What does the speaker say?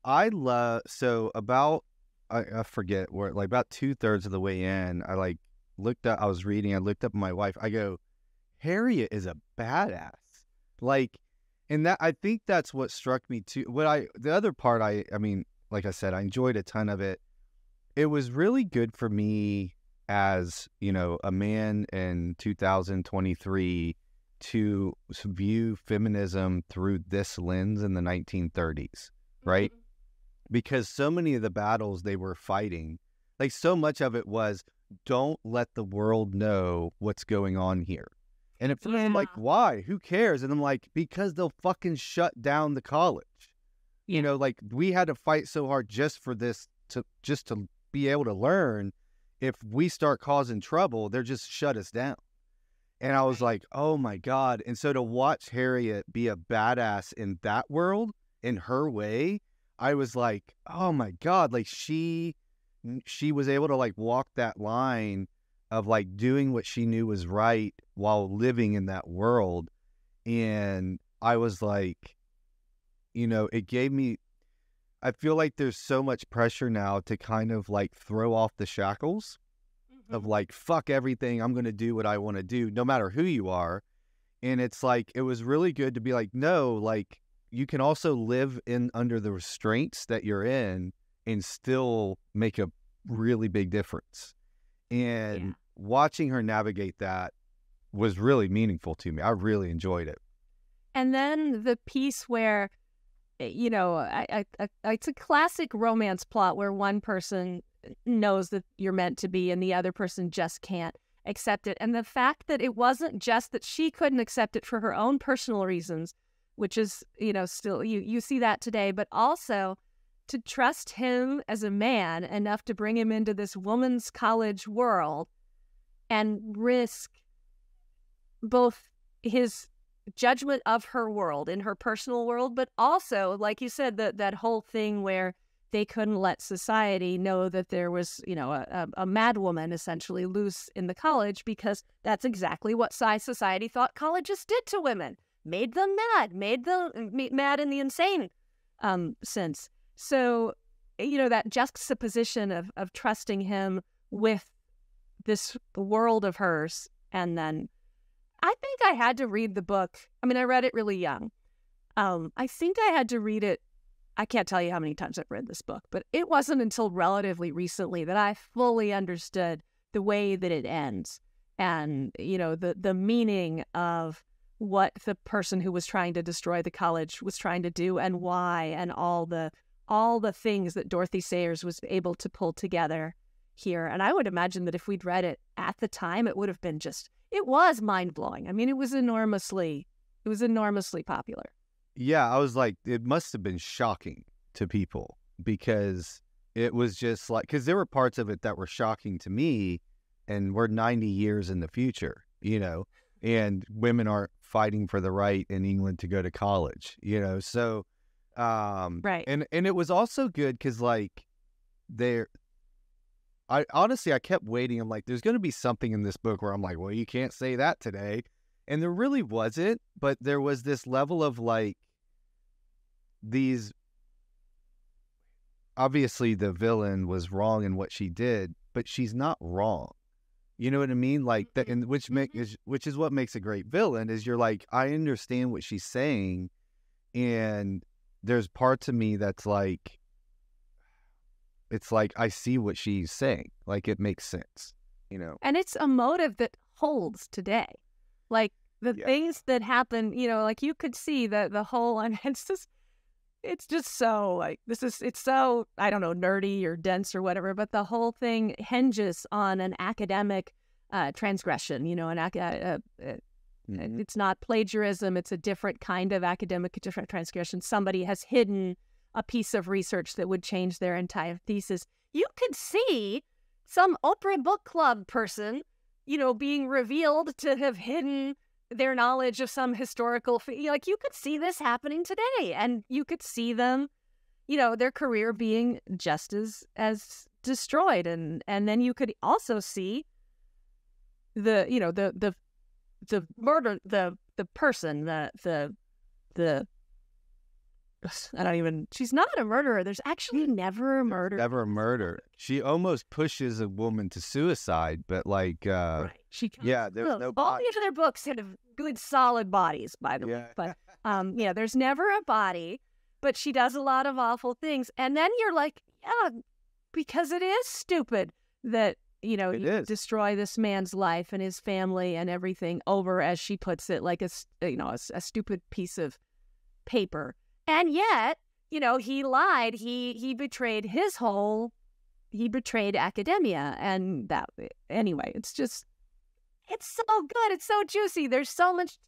I love, so about, I forget where, like about 2/3 of the way in, I like looked up, I was reading, I looked up my wife, I go, Harriet is a badass. Like, and that, I think that's what struck me too. The other part, I mean, like I said, I enjoyed a ton of it. It was really good for me as, a man in 2023 to view feminism through this lens in the 1930s, right? Mm-hmm. Because so many of the battles they were fighting, like so much of it was, don't let the world know what's going on here. And at first I'm like, why? Who cares? And I'm like, because they'll fucking shut down the college. Like we had to fight so hard just for this, just to be able to learn. If we start causing trouble, they're just shut us down. And I was like, oh my God. And so to watch Harriet be a badass in that world, in her way, I was like, oh my God, like she was able to like walk that line of like doing what she knew was right while living in that world. And I was like, it gave me, I feel like there's so much pressure now to kind of like throw off the shackles of like, fuck everything, I'm going to do what I want to do, no matter who you are. And it's like, it was really good to be like, no, like you can also live in under the restraints that you're in and still make a really big difference. And watching her navigate that was really meaningful to me. I really enjoyed it. And then the piece where, it's a classic romance plot where one person knows that you're meant to be and the other person just can't accept it. And the fact that it wasn't just that she couldn't accept it for her own personal reasons, which is, still, you see that today, but also to trust him as a man enough to bring him into this woman's college world and risk both his judgment of her world in her personal world, but also, like you said, that whole thing where they couldn't let society know that there was, a mad woman essentially loose in the college, because that's exactly what society thought colleges did to women. Made them mad in the insane sense. So, that juxtaposition of trusting him with this world of hers. And then I think I had to read the book. I mean, I read it really young. I think I had to read it. I can't tell you how many times I've read this book, but it wasn't until relatively recently that I fully understood the way that it ends and, the meaning of what the person who was trying to destroy the college was trying to do and why, and all the things that Dorothy Sayers was able to pull together here. And I would imagine that if we'd read it at the time, it would have been it was mind-blowing. I mean, it was enormously popular. Yeah, I was like, it must have been shocking to people, because it was just like, because there were parts of it that were shocking to me, and we're 90 years in the future, and women aren't fighting for the right in England to go to college, so, right. And it was also good because like I honestly, I kept waiting. I'm like, there's going to be something in this book where I'm like, well, you can't say that today. And there really wasn't, but there was this level of like, obviously the villain was wrong in what she did, but she's not wrong. You know what I mean? Like that, and which is what makes a great villain, is you're like, I understand what she's saying. And there's parts of me that's like, it's like, I see what she's saying. Like, it makes sense, And it's a motive that holds today. Like, the things that happen, like you could see the whole, and it's just so like, it's so, I don't know, nerdy or dense or whatever, but the whole thing hinges on an academic transgression, it's not plagiarism. It's a different kind of academic transgression. Somebody has hidden a piece of research that would change their entire thesis. You could see some Oprah Book Club person, being revealed to have hidden their knowledge of some historical, like you could see this happening today, and you could see them, their career being just as destroyed, and then you could also see the murder, the person, the she's not a murderer. There's actually never a murder. Never a murder. She almost pushes a woman to suicide, but like, Right. She there's no all body. of their books have good, solid bodies, by the way. But there's never a body, but she does a lot of awful things. And then you're like, yeah, because it is stupid that, you destroy this man's life and his family and everything over, as she puts it, like a stupid piece of paper. And yet, he lied. He betrayed he betrayed academia. And anyway, it's so good. It's so juicy. There's so much